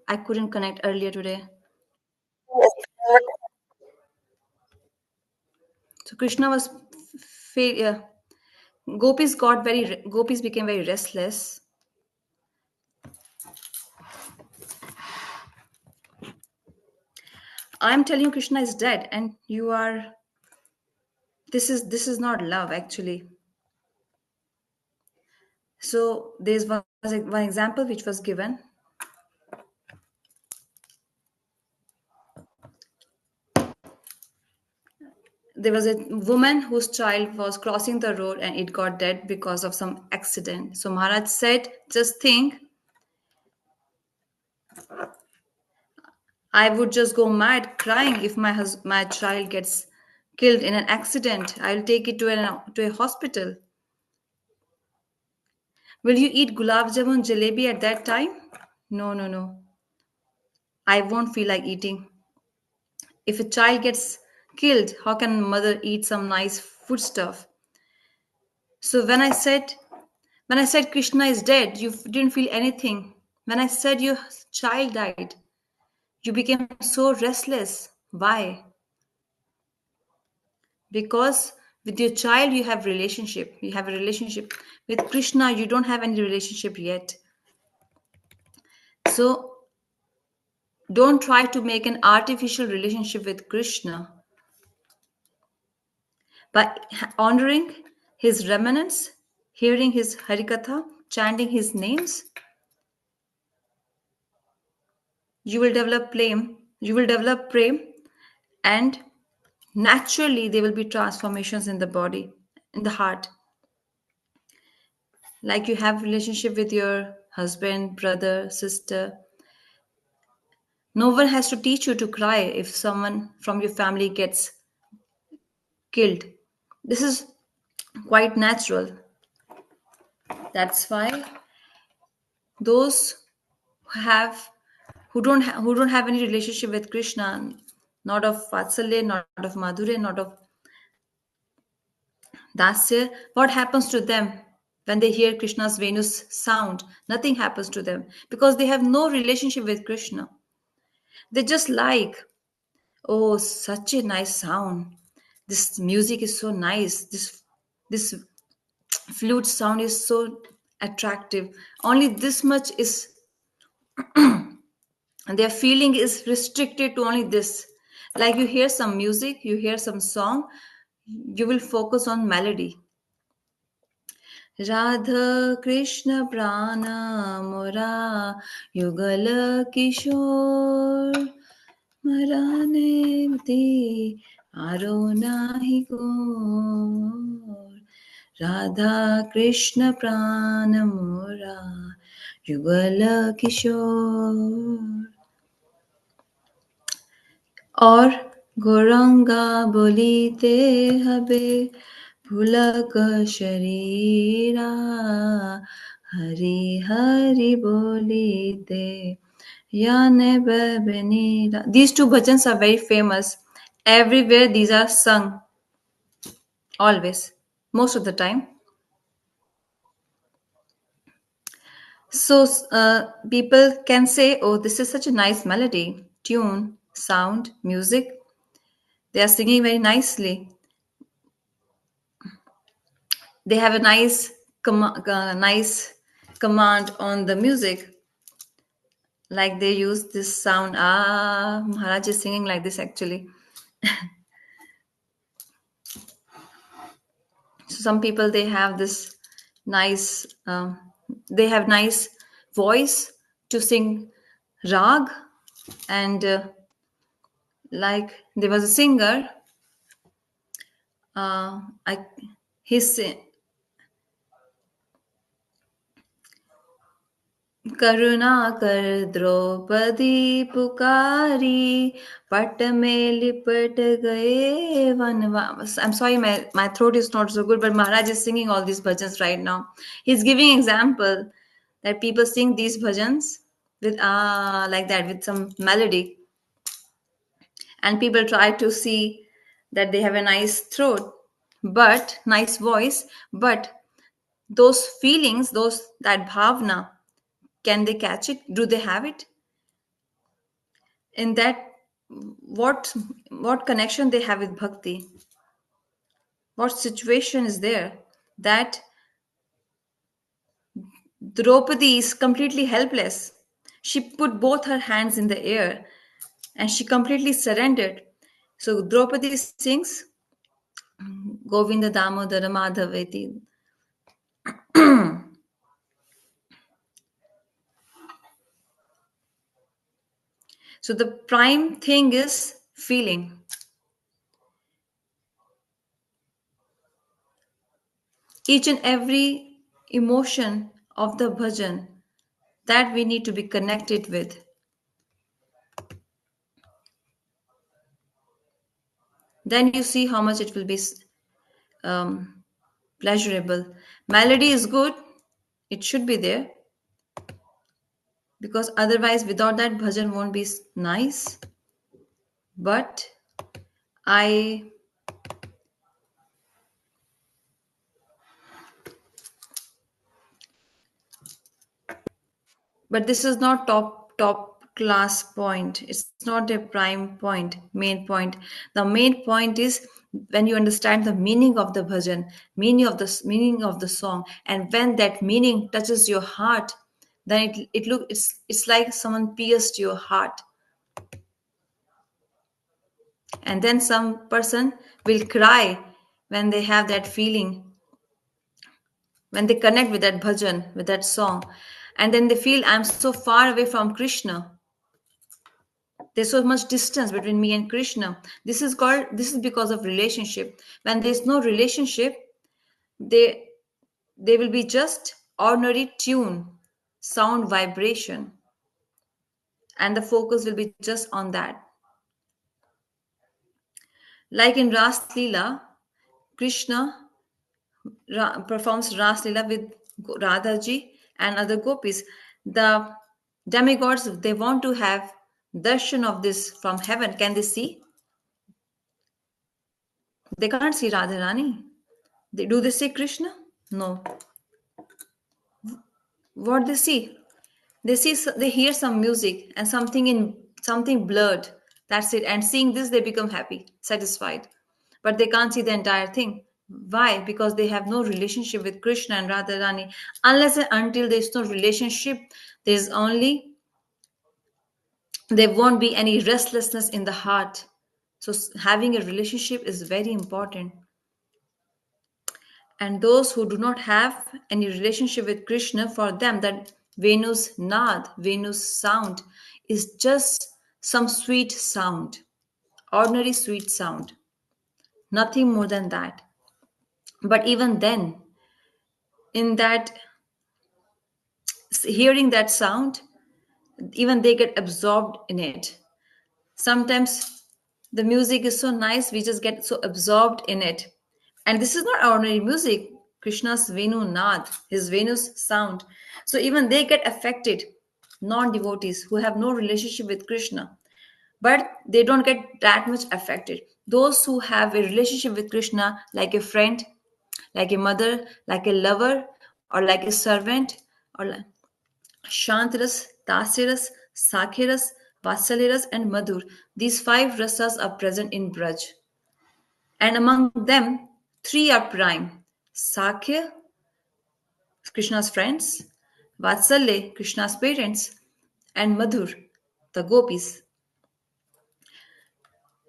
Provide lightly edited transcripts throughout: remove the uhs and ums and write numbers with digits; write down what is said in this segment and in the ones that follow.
I couldn't connect earlier today. So Krishna was gopis became very restless. I'm telling you Krishna is dead and you are this is not love actually. So there's one example which was given. There was a woman whose child was crossing the road and it got dead because of some accident. So Maharaj said, just think, I would just go mad crying if my child gets killed in an accident. I'll take it to a hospital. Will you eat gulab jamun jalebi at that time? No, no, no. I won't feel like eating. If a child gets killed, how can mother eat some nice food stuff? So when I said Krishna is dead, you didn't feel anything. When I said your child died, you became so restless. Why? Because with your child you have relationship. You have a relationship. With Krishna, you don't have any relationship yet. So don't try to make an artificial relationship with Krishna. By honoring his remnants, hearing his Harikatha, chanting his names, you will develop prem, and naturally there will be transformations in the body, in the heart. Like you have relationship with your husband, brother, sister. No one has to teach you to cry if someone from your family gets killed. This is quite natural. That's why those who have who don't have any relationship with Krishna, not of Vatsalya, not of Madhurya, not of Dasya, what happens to them when they hear Krishna's Venu's sound? Nothing happens to them because they have no relationship with Krishna. They just like, oh, such a nice sound. This music is so nice. This flute sound is so attractive. Only this much is, and their feeling is restricted to only this. Like you hear some music, you hear some song, you will focus on melody. Radha Krishna प्राण मोरा युगल किशोर मराने दे आरो नाही को राधा कृष्ण प्राण मोरा युगल किशोर और गौरंगा बोलीते हबे पुलक शरीरा हरि हरि बोलीते याने bebenira. These two bhajans are very famous. Everywhere these are sung, always, most of the time. So people can say, oh, this is such a nice melody, tune, sound, music. They are singing very nicely. They have a nice command on the music, like they use this sound. Maharaj is singing like this actually. So some people they have this nice they have nice voice to sing rag, and like there was a singer, I his करुणा कर द्रौपदी पुकारी पट में लिपट गए वनवास. I'm sorry, my throat is not so good, but Maharaj is singing all these bhajans right now. He's giving example that people sing these bhajans with like that with some melody, and people try to see that they have a nice throat, but nice voice, but those feelings, those that bhavna, can they catch it? Do they have it? in that, what connection they have with bhakti, what situation is there, that Draupadi is completely helpless. She put both her hands in the air and she completely surrendered. So Draupadi sings Govinda Damodara Madhaveti. So the prime thing is feeling. Each and every emotion of the bhajan that we need to be connected with. Then you see how much it will be um, pleasurable. Melody is good, it should be there, because otherwise, without that, bhajan won't be nice. But I, but this is not top class point. It's not a prime point, main point. The main point is when you understand the meaning of the bhajan, meaning of the song, and when that meaning touches your heart, then it's like someone pierced your heart, and then some person will cry when they have that feeling, when they connect with that bhajan, with that song, and then they feel, I'm so far away from Krishna. There's so much distance between me and Krishna. This is because of relationship. When there's no relationship, they they will be just ordinary tune, sound vibration, and the focus will be just on that. Like in Ras Leela, Krishna performs Ras Leela with Radhaji and other gopis. The demigods, they want to have darshan of this from heaven. Can they see? They can't see Radharani. Do they see Krishna? No. What they see? They hear some music and something blurred. That's it. And seeing this, they become happy, satisfied. But they can't see the entire thing. Why? Because they have no relationship with Krishna and Radharani. Unless and until there's no relationship, there's only there won't be any restlessness in the heart. So having a relationship is very important. And those who do not have any relationship with Krishna, for them, that Venu's nad, Venu's sound, is just some sweet sound, ordinary sweet sound, nothing more than that. But even then, in that hearing that sound, even they get absorbed in it. Sometimes the music is so nice, we just get so absorbed in it. And this is not ordinary music. Krishna's Venu Nad, his Venu's sound. So even they get affected, non devotees who have no relationship with Krishna. But they don't get that much affected. Those who have a relationship with Krishna, like a friend, like a mother, like a lover, or like a servant, or like Shantaras, Tasiras, Sakhiras, Vatsaliras, and Madhur. These five rasas are present in Braj. And among them, three are prime. Sakhya, Krishna's friends, Vatsalya, Krishna's parents, and Madhur, the gopis.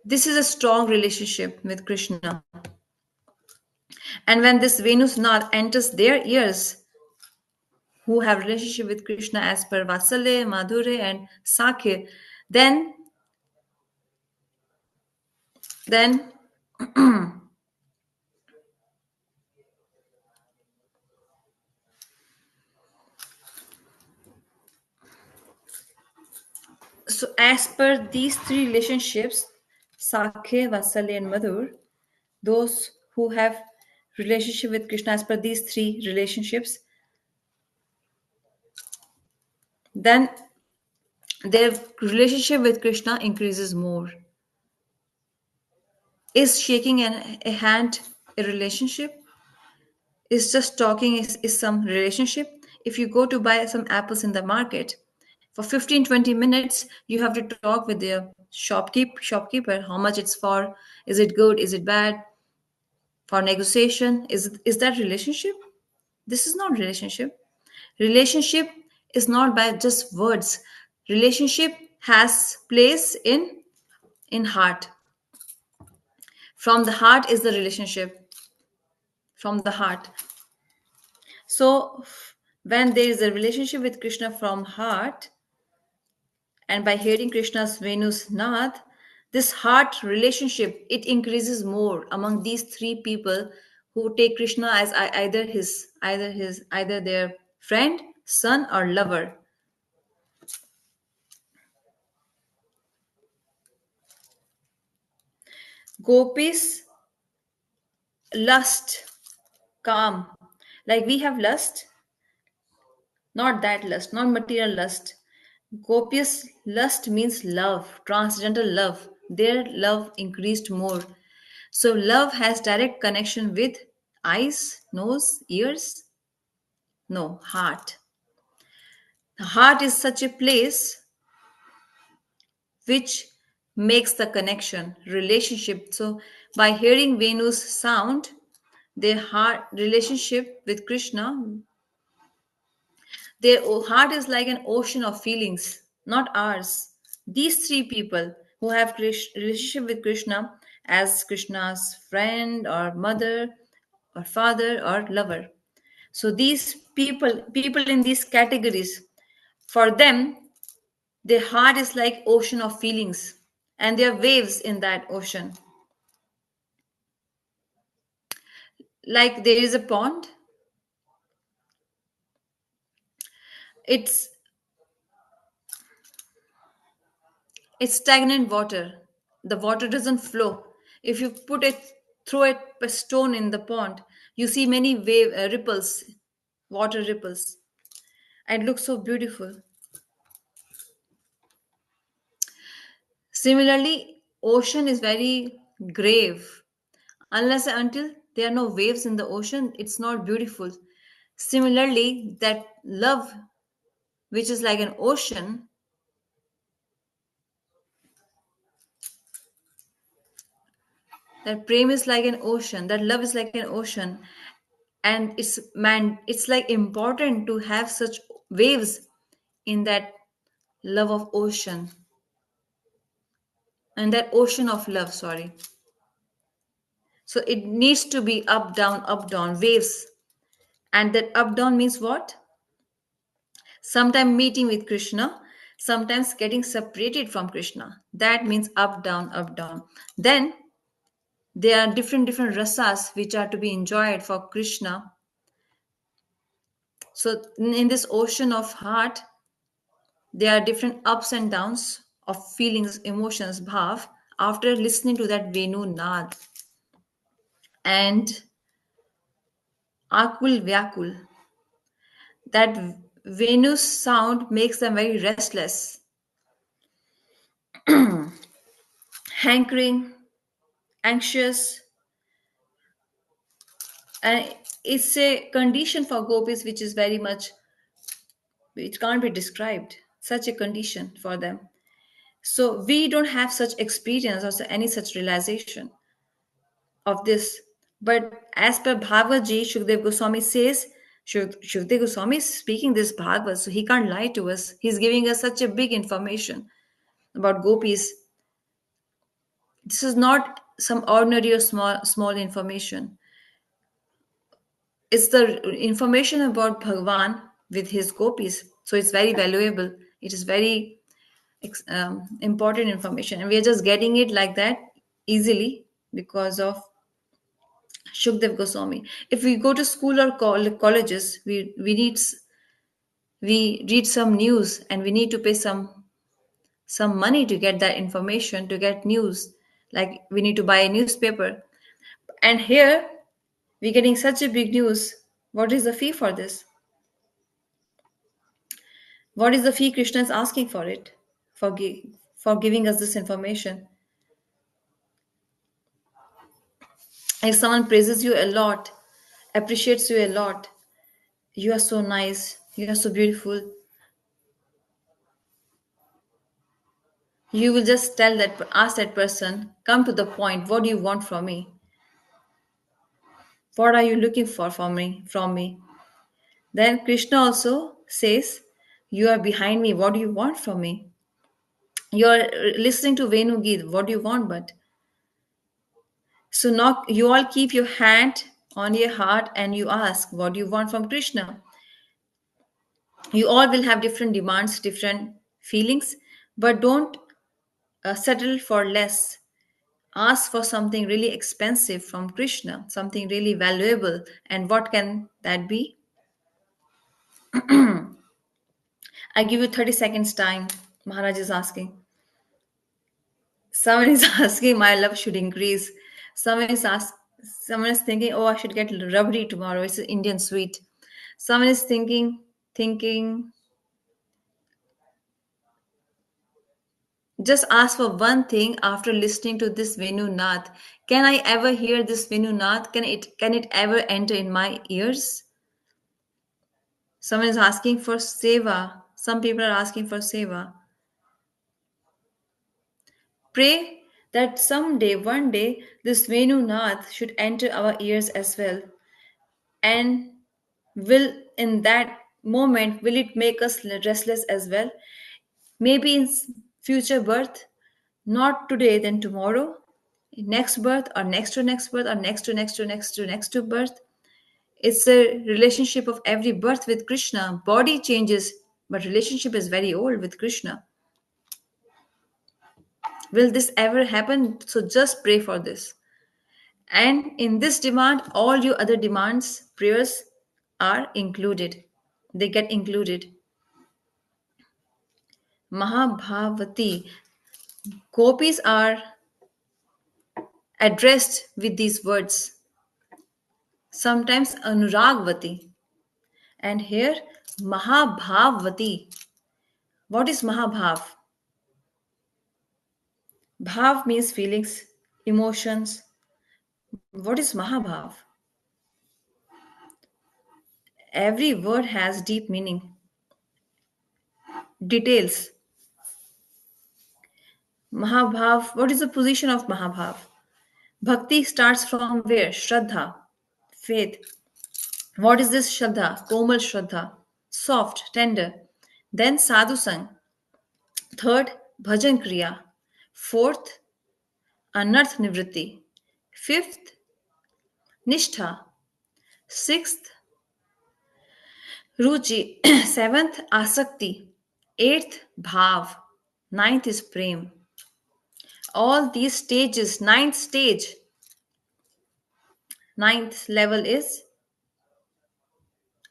This is a strong relationship with Krishna. And when this Venus Nad enters their ears, who have relationship with Krishna as per Vatsalya, Madhure, and Sakhya, then then so as per these three relationships, Sakhya, Vatsalya, and Madhur, those who have relationship with Krishna as per these three relationships, then their relationship with Krishna increases more. Is shaking a hand a relationship? Is just talking is some relationship? If you go to buy some apples in the market For 15-20 minutes, you have to talk with the shopkeeper how much it's for, is it good, is it bad, for negotiation. Is that relationship? This is not relationship. Relationship is not by just words. Relationship has place in heart. From the heart is the relationship. From the heart. So when there is a relationship with Krishna from heart, and by hearing Krishna's Venu's Nath, this heart relationship, it increases more among these three people who take Krishna as either their friend, son, or lover. Gopis lust, calm. Like we have lust, not that lust, not material lust. Gopis lust means love, transcendental love. Their love increased more. So love has direct connection with eyes, nose, ears. No, heart. The heart is such a place which makes the connection, relationship. So by hearing Venu's sound, their heart relationship with Krishna, their heart is like an ocean of feelings, not ours. These three people who have relationship with Krishna as Krishna's friend or mother or father or lover. So these people in these categories, for them, their heart is like ocean of feelings, and there are waves in that ocean. Like there is a pond, it's it's stagnant water. The water doesn't flow. If you throw a stone in the pond, you see many ripples, water ripples, and it looks so beautiful. Similarly, ocean is very grave. Unless and until there are no waves in the ocean, it's not beautiful. Similarly, that love, which is like an ocean, that prem is like an ocean, that love is like an ocean, and it's like important to have such waves in that love of ocean, and that ocean of love, sorry. So it needs to be up down waves, and that up down means what? Sometimes meeting with Krishna, sometimes getting separated from Krishna. That means up down up down. Then there are different rasas which are to be enjoyed for Krishna. So in this ocean of heart, there are different ups and downs of feelings, emotions, bhav after listening to that Venu Nad. And Akul Vyakul, that Venu's sound makes them very restless, hankering, anxious, and it's a condition for gopis which is very much, it can't be described, such a condition for them. So we don't have such experience or any such realization of this. But as per Bhagavad Ji, Shukdev Goswami says, Shukdev Goswami is speaking this Bhagavad, so he can't lie to us. He's giving us such a big information about gopis. This is not some ordinary or small information. It's the information about Bhagwan with his gopis. So it's very valuable. It is very important information. And we are just getting it like that easily because of Shukdev Goswami. If we go to school or colleges, we read some news and we need to pay some money to get that information, to get news. Like we need to buy a newspaper. And here we're getting such a big news. What is the fee for this? What is the fee Krishna is asking for it? For giving us this information. If someone praises you a lot, appreciates you a lot, you are so nice, you are so beautiful, You will just ask that person, come to the point, what do you want from me? What are you looking for from me? Then Krishna also says, you are behind me, what do you want from me? You are listening to Venu Geet, what do you want? But so now you all keep your hand on your heart and you ask, what do you want from Krishna? You all will have different demands, different feelings, but don't settle for less. Ask for something really expensive from Krishna, something really valuable. And what can that be? I give you 30 seconds time. Maharaj is asking. Someone is asking, my love should increase. Someone is thinking, oh, I should get rabdi tomorrow. It's an Indian sweet. Someone is thinking, just ask for one thing after listening to this Venu Nath. Can I ever hear this Venu Nath? Can it ever enter in my ears? Someone is asking for seva. Some people are asking for seva. Pray that someday, one day, this Venu Nath should enter our ears as well. And will in that moment will it make us restless as well? Maybe in future birth, not today, then tomorrow, next birth, or next to next birth, or next to next to next to next to birth. It's a relationship of every birth with Krishna. Body changes, but relationship is very old with Krishna. Will this ever happen? So just pray for this. And in this demand, all your other demands, prayers are included. They get included. Mahabhavati. Gopis are addressed with these words, sometimes Anuragvati. And here, Mahabhavati. What is Mahabhav? Bhav means feelings, emotions. What is Mahabhav? Every word has deep meaning, details. Mahabhav, what is the position of Mahabhav? Bhakti starts from where? Shraddha, faith. What is this Shraddha? Komal Shraddha, soft, tender. Then Sadhu Sang. Third, Bhajan Kriya. Fourth, Anarth Nivritti. Fifth, Nishtha. Sixth, Ruchi. Seventh, Asakti. Eighth, Bhav. Ninth is Prem. All these stages, ninth level is,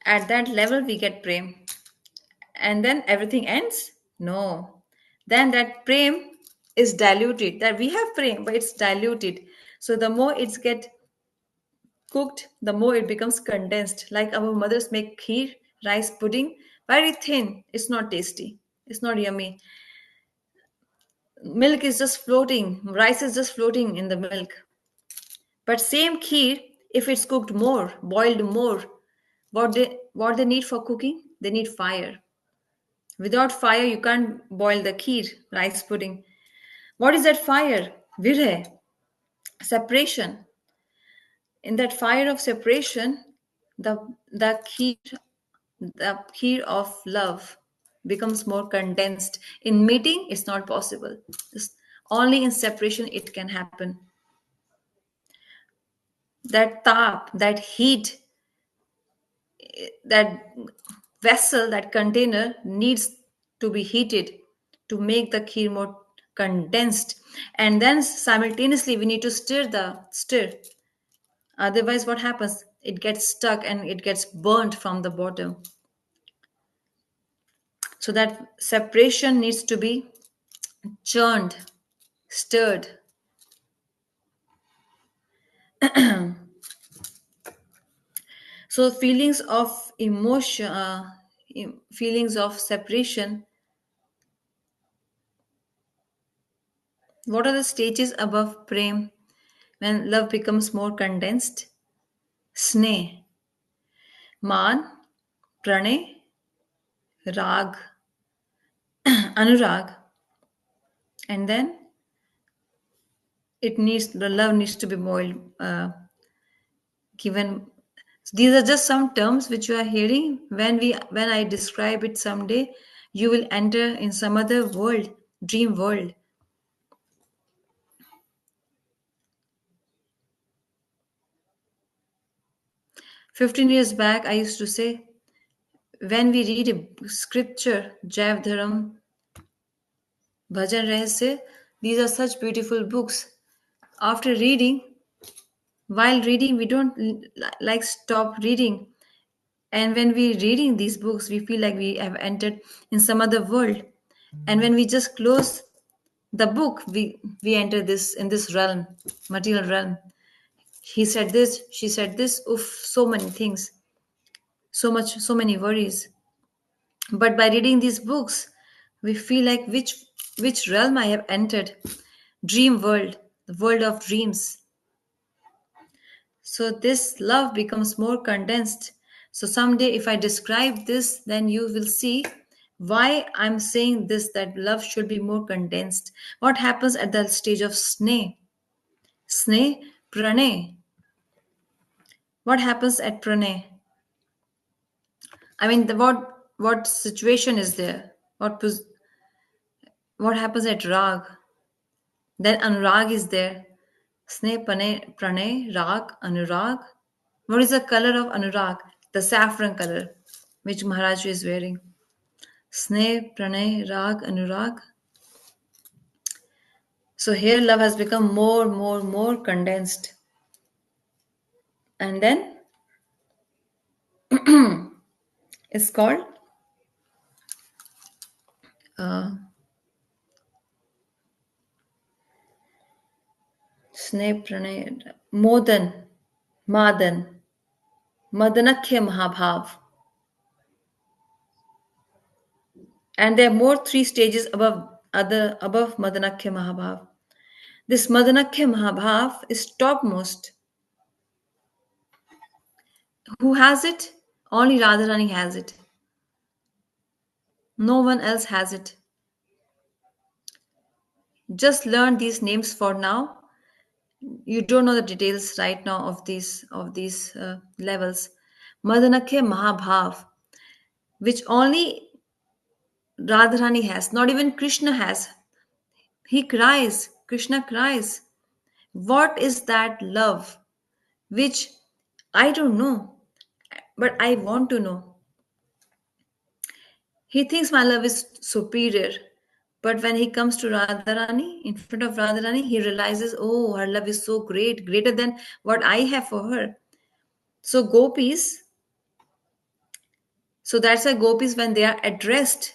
at that level we get Prem. And then everything ends? No. Then that Prem is diluted. That we have Prem, but it's diluted. So the more it's get cooked, the more it becomes condensed. Like our mothers make kheer, rice pudding, very thin. It's not tasty. It's not yummy. Milk is just floating. Rice is just floating in the milk. But same kheer, if it's cooked more, boiled more, what they need for cooking? They need fire. Without fire, you can't boil the kheer, rice pudding. What is that fire? Vireh, separation. In that fire of separation, the the kheer the kheer of love becomes more condensed. In meeting, it's not possible. Only in separation it can happen. That tap, that heat, that vessel, that container needs to be heated to make the kheer more condensed. And then simultaneously we need to stir. Otherwise, what happens? It gets stuck and it gets burnt from the bottom. So that separation needs to be churned, stirred. So feelings of emotion, feelings of separation. What are the stages above prem when love becomes more condensed? Sneh, मान, pranay, rag, anurag, And then the love needs to be boiled, given. These are just some terms which you are hearing. When I describe it someday, you will enter in some other world, dream world. 15 years back, I used to say, when we read a scripture, Jaiv Dharam, Bhajan Rahasya, these are such beautiful books. After reading, while reading, we don't like stop reading. And when we're reading these books, we feel like we have entered in some other world. And when we just close the book, we enter this in this realm, material realm. He said this, she said this, oof, so many things, so many worries. But by reading these books, we feel like which realm I have entered. Dream world, the world of dreams. So this love becomes more condensed. So someday if I describe this, then you will see why I'm saying this, that love should be more condensed. What happens at the stage of sneh? Sneh, pranay. What happens at pranay? I mean, what situation is there? What happens at rag? Then anurag is there. Sneh, pranay, rag, anurag. What is the color of anurag? The saffron color, which Maharaj is wearing. Sneh, pranay, rag, anurag. So here love has become more condensed. And then it's called uh, Sneh, pranay, modan, madan, madanakya mahabhav. And there are more three stages above madanakya mahabhav. This madanakya mahabhav is topmost. Who has it? Only Radharani has it. No one else has it. Just learn these names for now. You don't know the details right now of these levels. Madanakya Mahabhav, which only Radharani has, not even Krishna has. He cries. Krishna cries. What is that love? Which I don't know, but I want to know. He thinks my love is superior. But when he comes to Radharani, in front of Radharani, he realizes, oh, her love is so great, greater than what I have for her. So, gopis, so that's why gopis, when they are addressed,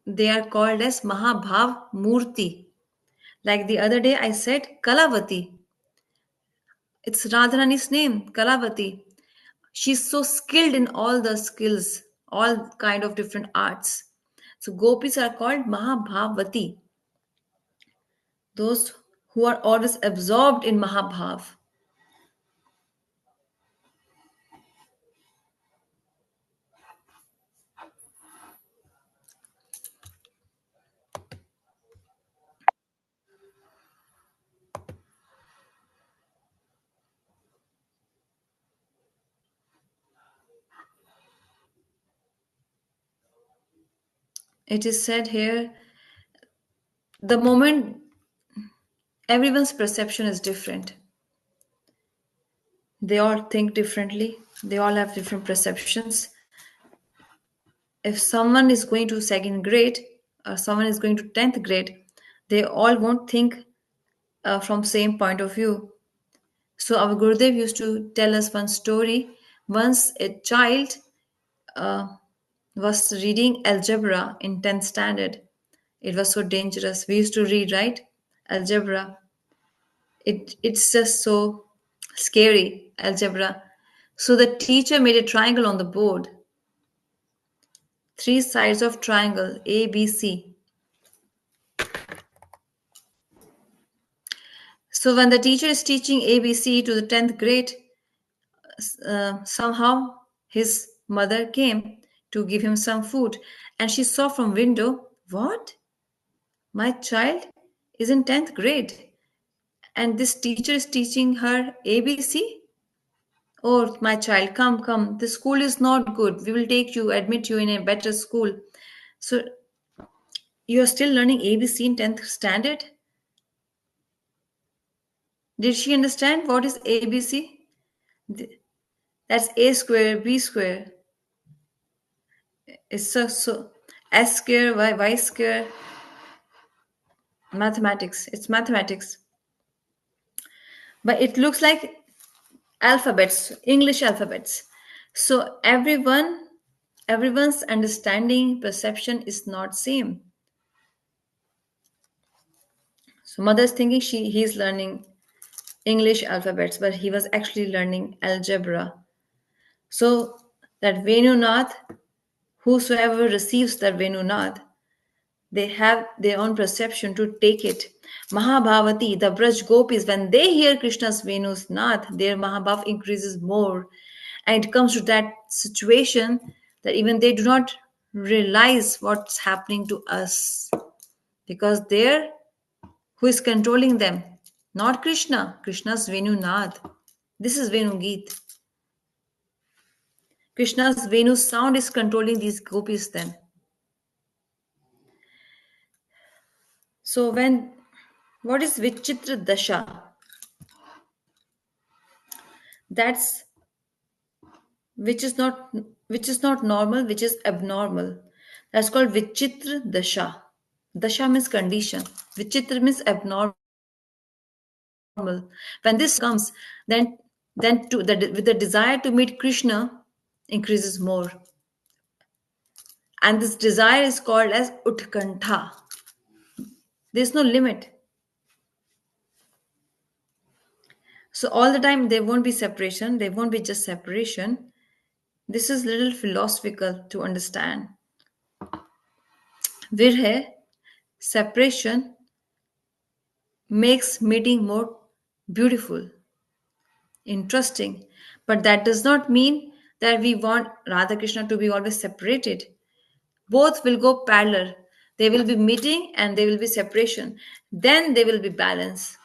they are called as Mahabhav Murti. Like the other day, I said Kalavati. It's Radharani's name, Kalavati. She's so skilled in all the skills, all kind of different arts. So, gopis are called Mahabhavati, those who are always absorbed in Mahabhav. It is said here, the moment everyone's perception is different, they all think differently, they all have different perceptions. If someone is going to second grade or someone is going to 10th grade, they all won't think from same point of view. So our Gurudev used to tell us one story. Once a child uh, was reading algebra in 10th standard. It was so dangerous. We used to read, right? Algebra. It's just so scary, algebra. So the teacher made a triangle on the board, three sides of triangle, A, B, C. So when the teacher is teaching ABC to the 10th grade, somehow his mother came to give him some food, and she saw from window, what? My child is in 10th grade and this teacher is teaching her ABC. Oh, my child, come, come. The school is not good. We will take you, admit you in a better school. So you are still learning ABC in 10th standard? Did she understand what is ABC? Th- That's A square, B square. It's so S square, Y square. Mathematics. It's mathematics. But it looks like alphabets, English alphabets. So everyone's understanding, perception is not same. So mother's thinking he's learning English alphabets, but he was actually learning algebra. So that Venunath, whosoever receives that Venunath, they have their own perception to take it. Mahabhavati, the Braj gopis, when they hear Krishna's Venu's Nath, their Mahabhav increases more. And it comes to that situation that even they do not realize what's happening to us. Because there, who is controlling them? Not Krishna. Krishna's Venu Nath. This is Venu Geet. Krishna's Venu sound is controlling these gopis then. So what is Vichitra Dasha? That's which is not normal, which is abnormal. That's called Vichitra Dasha. Dasha means condition. Vichitra means abnormal. When this comes, then with the desire to meet Krishna increases more. And this desire is called as Utkantha. There's no limit. So all the time there won't be separation, there won't be just separation. This is little philosophical to understand. Virhe, separation makes meeting more beautiful, interesting. But that does not mean that we want Radha Krishna to be always separated. Both will go parallel. They will be meeting and there will be separation. Then they will be balance.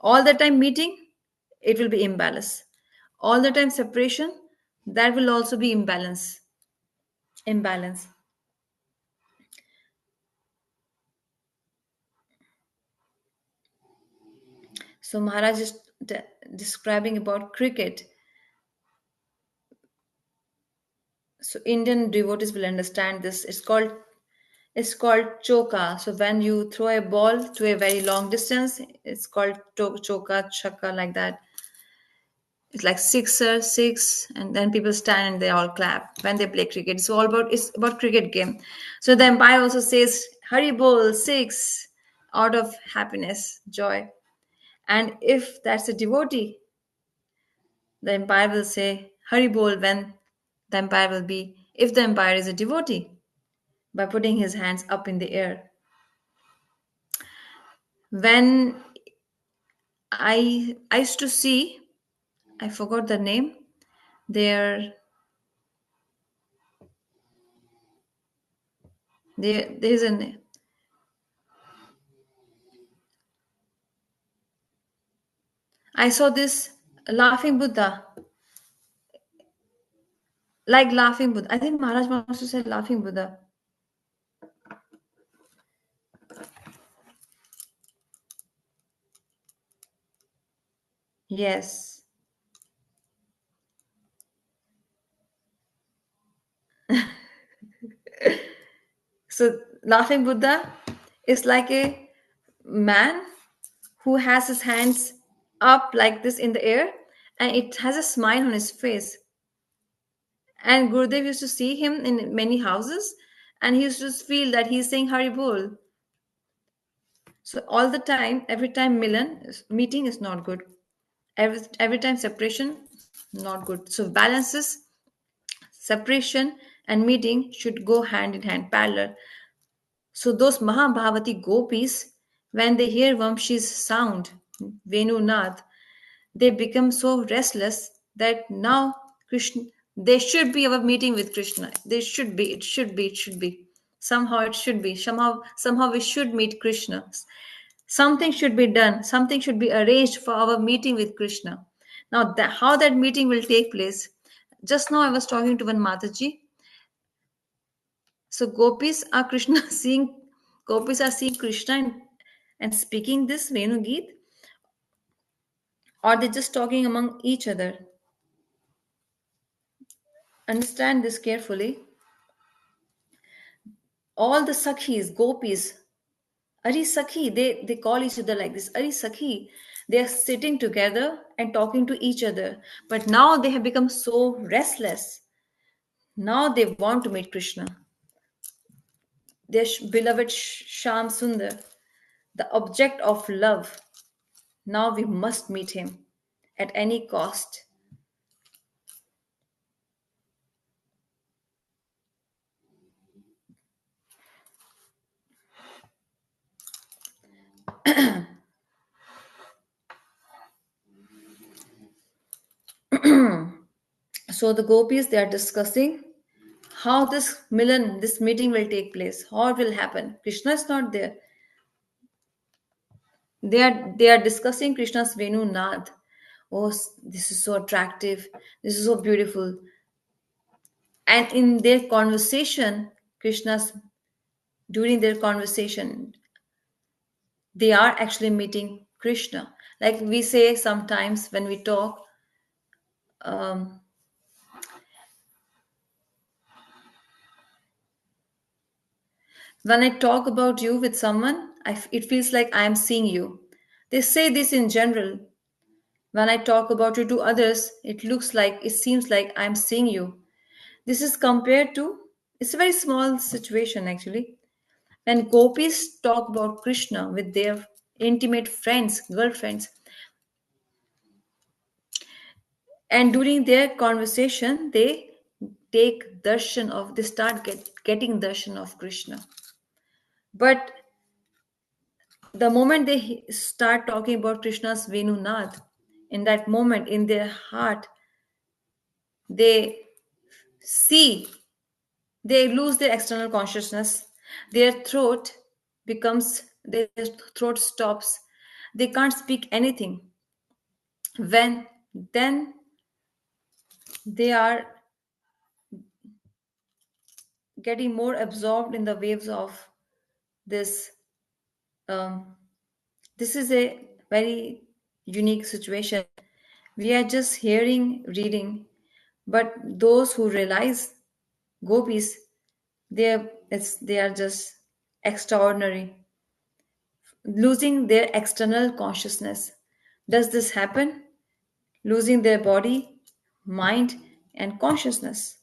All the time meeting, it will be imbalance. All the time separation, that will also be imbalance. Imbalance. So Maharaj is describing about cricket. So Indian devotees will understand this. It's called choka. So when you throw a ball to a very long distance, it's called choka, chaka, like that. It's like sixer, six, and then people stand and they all clap when they play cricket. It's about cricket game. So the empire also says Hari Bol six out of happiness, joy. And if that's a devotee, the empire will say Hari Bol when the empire will be if the empire is a devotee by putting his hands up in the air. When I used to see, I forgot the name. There's an I saw this laughing Buddha, like laughing Buddha. I think Maharaj wants to say laughing Buddha. Yes. So laughing Buddha is like a man who has his hands up like this in the air and it has a smile on his face. And Gurudev used to see him in many houses and he used to feel that he's saying Hari Bol. So all the time, every time meeting is not good. Every time separation, not good. So balances, separation and meeting should go hand in hand, parallel. So those Mahabhavati gopis, when they hear Vamshi's sound, Venu Nath, they become so restless that now Krishna, they should be our meeting with Krishna. They should be, it should be, it should be. Somehow it should be. Somehow we should meet Krishna. Something should be done. Something should be arranged for our meeting with Krishna. Now, how that meeting will take place? Just now I was talking to one Mataji. So gopis are Krishna seeing gopis are seeing Krishna and speaking this Venu Geet, or they just talking among each other. Understand this carefully. All the sakhis, gopis, Ari Sakhi, they call each other like this. Ari Sakhi, they are sitting together and talking to each other. But now they have become so restless. Now they want to meet Krishna, their beloved Sham Sundar, the object of love. Now we must meet him at any cost. So the gopis, they are discussing how this Milan, this meeting will take place, how it will happen. Krishna is not there. They are discussing Krishna's Venu Nath. Oh, this is so attractive. This is so beautiful. And in their conversation, Krishna's during their conversation, they are actually meeting Krishna. Like we say sometimes when we talk, um, when I talk about you with someone, it feels like I am seeing you. They say this in general. When I talk about you to others, it seems like I'm seeing you. This is compared to, it's a very small situation actually. When gopis talk about Krishna with their intimate friends, girlfriends, and during their conversation, they start getting darshan of Krishna. But the moment they start talking about Krishna's Venunath, in that moment, in their heart, they see, they lose their external consciousness. Their their throat stops. They can't speak anything. When then they are getting more absorbed in the waves of this. Um, this is a very unique situation. We are just hearing, reading, but those who realize gopis, they are just extraordinary, losing their external consciousness. Does this happen? Losing their body, mind, and consciousness.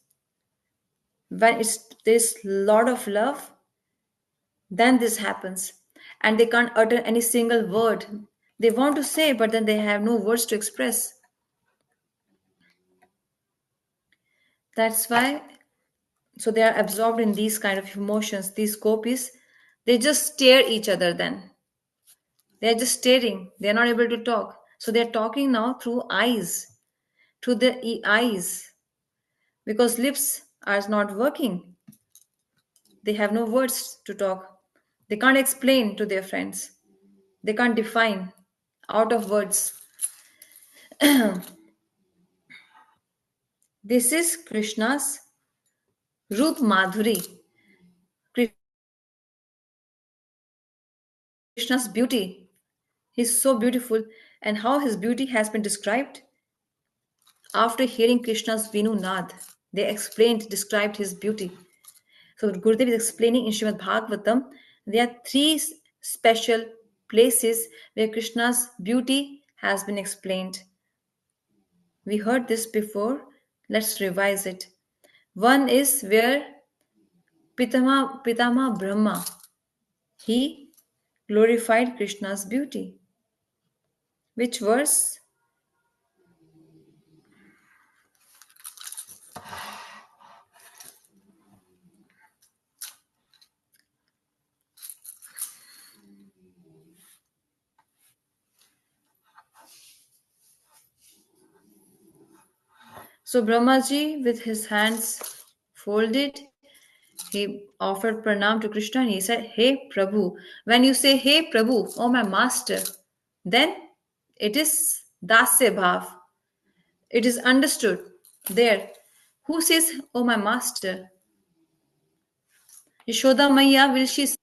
When there's lot of love, then this happens, and they can't utter any single word. They want to say, but then they have no words to express. That's why, so they are absorbed in these kind of emotions. These gopis, they just stare each other. Then they are just staring. They are not able to talk. So they are talking now through eyes, through the eyes, because lips are not working. They have no words to talk. They can't explain to their friends. They can't define out of words. This is Krishna's Rup Madhuri, Krishna's beauty. He's so beautiful, and how his beauty has been described after hearing Krishna's Venu Nad. They explained, described his beauty. So Gurudev is explaining in Srimad Bhagavatam, there are three special places where Krishna's beauty has been explained. We heard this before. Let's revise it. One is where Pitama Brahma, he glorified Krishna's beauty. Which verse? So Brahmaji, with his hands folded, He offered pranam to Krishna and he said, Hey Prabhu. When you say, Hey Prabhu, oh my master, then it is dasya bhav. It is understood there. Who says, Oh my master? Yashoda Maya, will she say,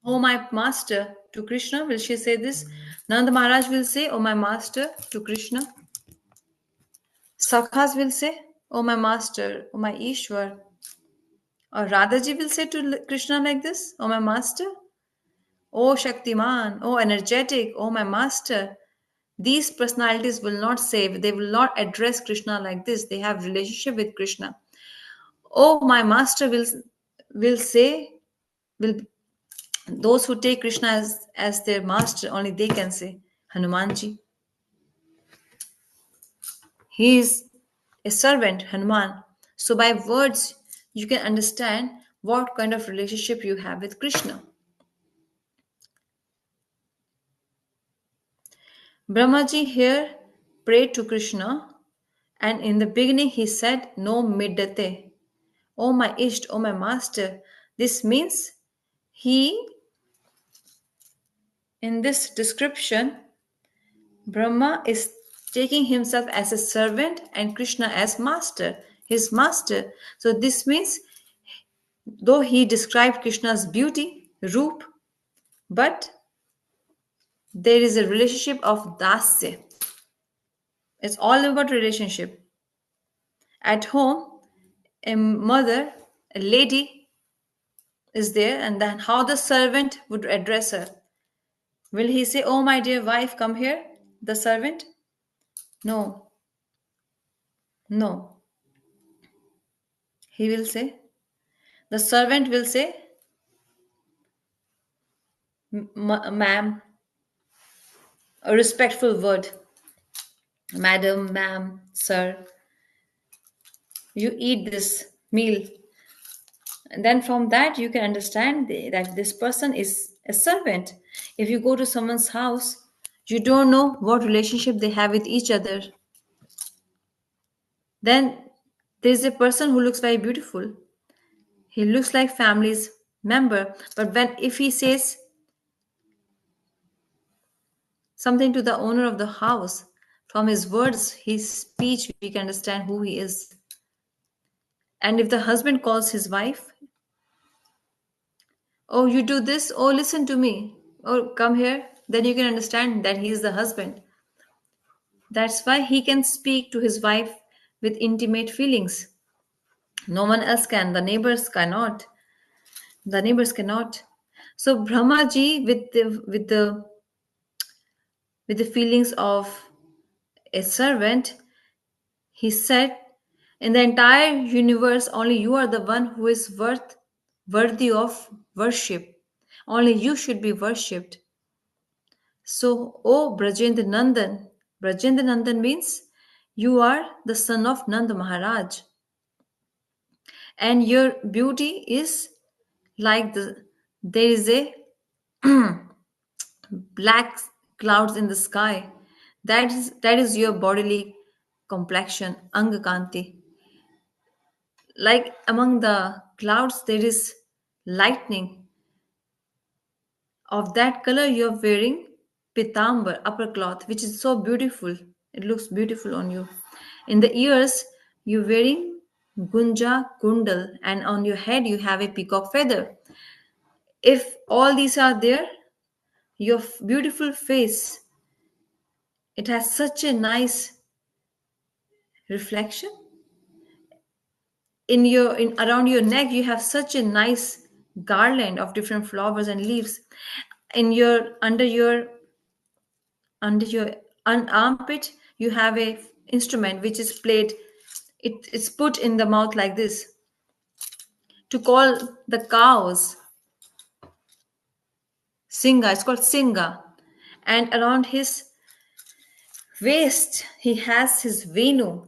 Oh my master to Krishna? Will she say this? Nanda Maharaj will say, Oh my master to Krishna. Sakhas will say, Oh my master, oh my Ishwar. Or Radhaji will say to Krishna like this, Oh my master, oh Shaktiman, oh energetic, oh my master. These personalities will not say, they will not address Krishna like this. They have relationship with Krishna. Oh my master will say, will those who take Krishna as their master, only they can say, Hanumanji. He is a servant, Hanuman. So by words, you can understand what kind of relationship you have with Krishna. Brahmaji here prayed to Krishna, and in the beginning he said, No middate. Oh my Isht, oh my master. This means he, in this description, Brahma is taking himself as a servant and Krishna as master, his master. So this means, though he described Krishna's beauty, Roop, but there is a relationship of dasya. It's all about relationship. At home, a mother, a lady is there, and then how the servant would address her. Will he say, Oh, my dear wife, come here? The servant? No, no. He will say, the servant will say, Ma'am, a respectful word. Madam, ma'am, sir, you eat this meal. And then from that, you can understand that this person is a servant. If you go to someone's house, you don't know what relationship they have with each other. Then there's a person who looks very beautiful. He looks like family's member, but when if he says something to the owner of the house, from his words, his speech, we can understand who he is. And if the husband calls his wife, oh, you do this, oh, listen to me, oh, come here, then you can understand that he is the husband. That's why he can speak to his wife with intimate feelings. No one else can, the neighbors cannot. The neighbors cannot. So Brahmaji with the feelings of a servant, he said, in the entire universe, only you are the one who is worthy of worship. Only you should be worshipped. So, O Brajendra Nandan, Brajendra Nandan means you are the son of Nanda Maharaj, and your beauty is like there is a black clouds in the sky. That is your bodily complexion, Angakanti. Like among the clouds, there is lightning. Of that color, you're wearing pitambar, upper cloth, which is so beautiful. It looks beautiful on you. In the ears, you're wearing gunja kundal, and on your head, you have a peacock feather. If all these are there, your beautiful face, it has such a nice reflection. In around your neck, you have such a nice garland of different flowers and leaves. In your under your armpit, you have a instrument which is played. It's put in the mouth like this to call the cows singa. It's called singa. And around his waist he has his venu.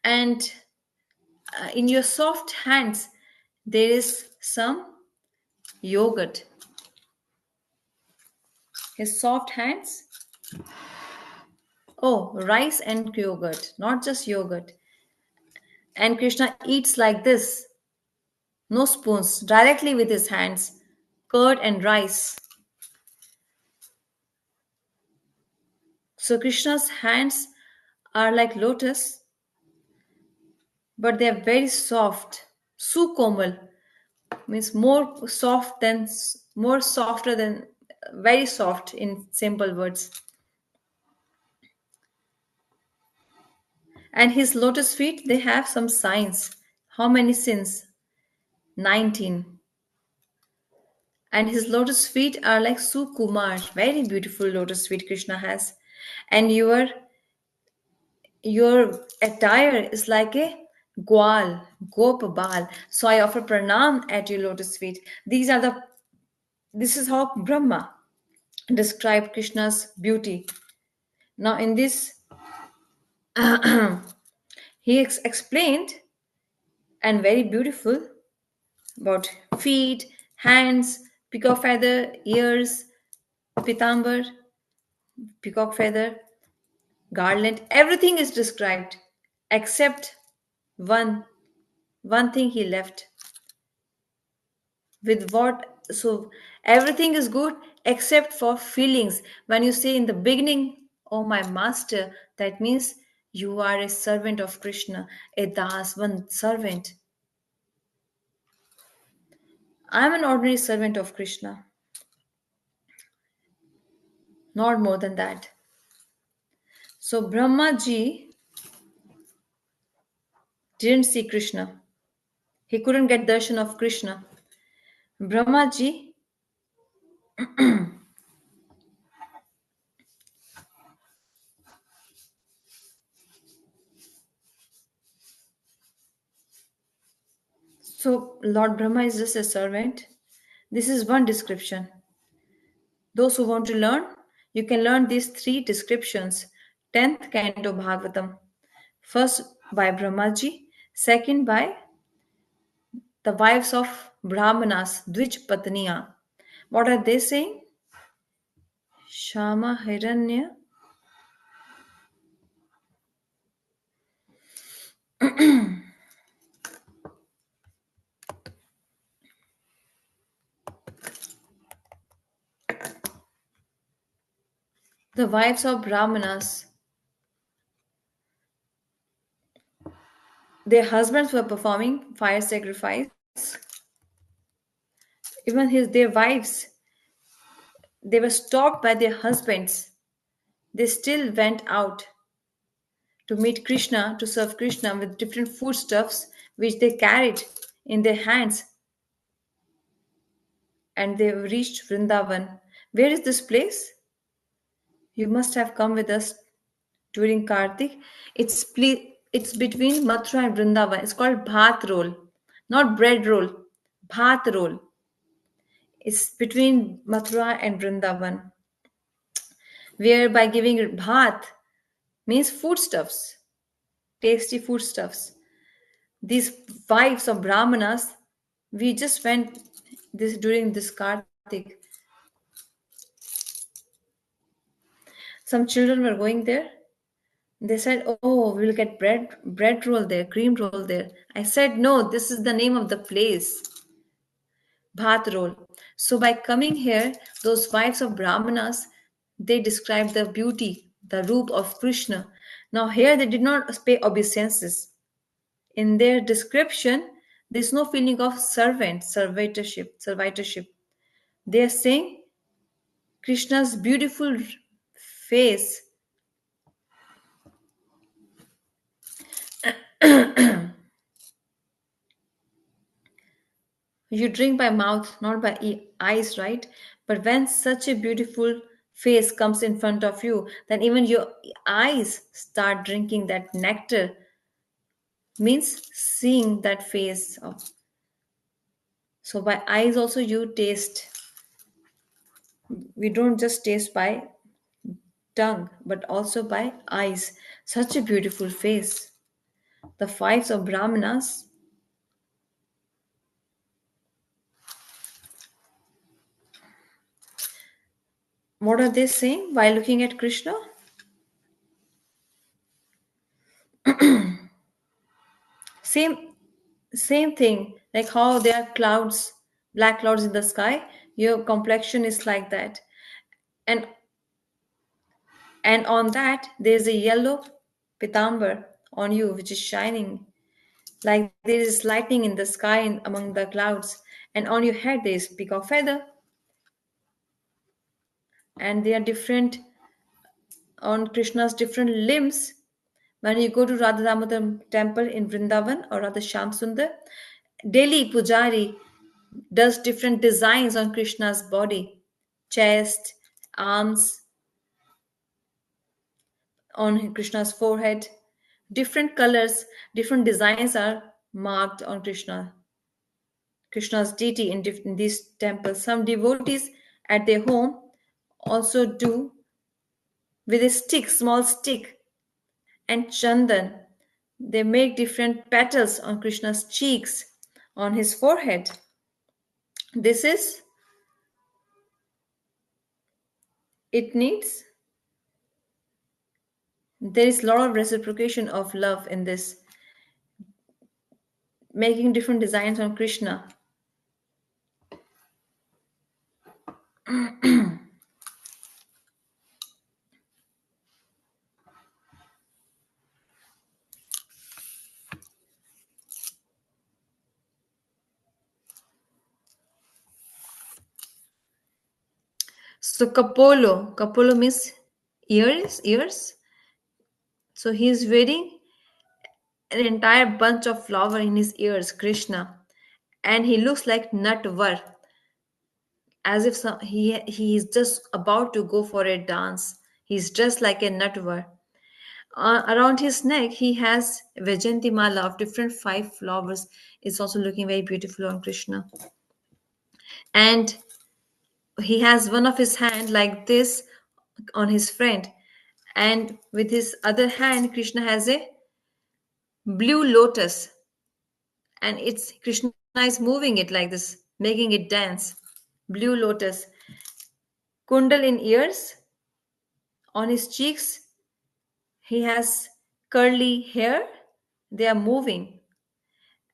And in your soft hands there is some yogurt. His soft hands Oh, rice and yogurt, not just yogurt. And Krishna eats like this, no spoons, directly with his hands, curd and rice. So Krishna's hands are like lotus, but they are very soft. Sukomal means more softer than very soft in simple words. And his lotus feet, they have some signs. How many sins? 19. And his lotus feet are like Sukumar, very beautiful lotus feet Krishna has. And your attire is like a Gwal, Gopabal. So I offer pranam at your lotus feet. This is how Brahma described Krishna's beauty. Now in this he explained and very beautiful about feet, hands, peacock feather, ears, pitambar, peacock feather, garland. Everything is described except one one thing he left. With what? So everything is good except for feelings. When you say in the beginning, oh my master, that means you are a servant of Krishna, a das, one servant. I am an ordinary servant of Krishna, not more than that. So Brahma ji didn't see Krishna. He couldn't get darshan of Krishna. Brahma ji, so Lord Brahma is just a servant. This is one description. Those who want to learn, you can learn these three descriptions. 10th Canto Bhagavatam. First by Brahmaji, second by the wives of Brahmanas, Dvij Patniya. What are they saying? Shama Hiranya. The wives of Brahmanas, their husbands were performing fire sacrifice. Even their wives, they were stopped by their husbands. They still went out to meet Krishna, to serve Krishna with different foodstuffs which they carried in their hands, and they reached Vrindavan. Where is this place? You must have come with us during Kartik. It's between Mathura and Vrindavan. It's called Bhat roll, not bread roll. Bhat roll. It's between Mathura and Vrindavan, where by giving bhat means foodstuffs, tasty foodstuffs. These wives of Brahmanas, we just went this during this Kartik. Some children were going there. They said, "Oh, we'll get bread roll there, cream roll there." I said, "No, this is the name of the place, Bhat roll." So by coming here, those wives of Brahmanas, they described the beauty, the roop of Krishna. Now here they did not pay obeisances. In their description, there's no feeling of servitorship. They are saying Krishna's beautiful face. You drink by mouth, not by eyes, right? But when such a beautiful face comes in front of you, then even your eyes start drinking that nectar, means seeing that face. So by eyes also you taste. We don't just taste by tongue, but also by eyes. Such a beautiful face. The fives of Brahmanas, what are they saying while looking at Krishna? Same same thing, like how there are clouds, black clouds in the sky, your complexion is like that. And on that there's a yellow pitambar on you which is shining, like there is lightning in the sky and among the clouds, and on your head there is peacock feather. And they are different on Krishna's different limbs. When you go to Radha Damodar temple in Vrindavan or Radha Shyam Sundar, daily pujari does different designs on Krishna's body, chest, arms, on Krishna's forehead. Different colors, different designs are marked on Krishna's deity in these temples. Some devotees at their home also do with a stick, small stick, and chandan. They make different petals on Krishna's cheeks, on his forehead. This is, it needs, there is a lot of reciprocation of love in this, making different designs on Krishna. So Kapolo means ears. So he is wearing an entire bunch of flower in his ears, Krishna, and he looks like Natvar, as if he is just about to go for a dance. He's dressed like a Natvar. Around his neck, he has Vajanti Mala of different five flowers. It's also looking very beautiful on Krishna. And he has one of his hand like this on his friend. And with his other hand, Krishna has a blue lotus. And it's Krishna is moving it like this, making it dance. Blue lotus. Kundal in ears. On his cheeks, he has curly hair. They are moving.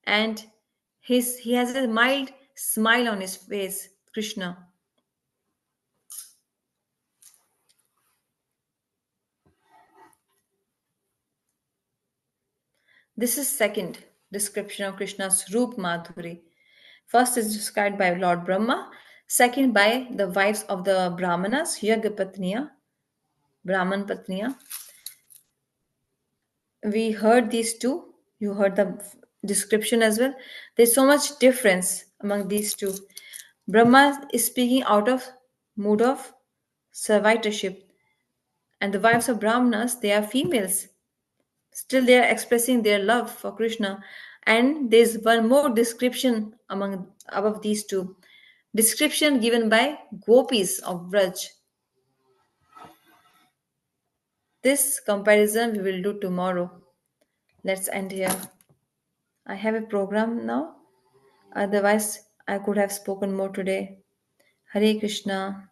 And he has a mild smile on his face, Krishna. This is second description of Krishna's Roop Madhuri. First is described by Lord Brahma, second by the wives of the Brahmanas, Yagapatniya, Brahman Patniya. We heard these two, you heard the description as well. There's so much difference among these two. Brahma is speaking out of mood of servitorship, and the wives of Brahmanas, they are females. Still, they are expressing their love for Krishna. And there's one more description among above these two. Description given by gopis of Braj. This comparison we will do tomorrow. Let's end here. I have a program now. Otherwise, I could have spoken more today. Hare Krishna.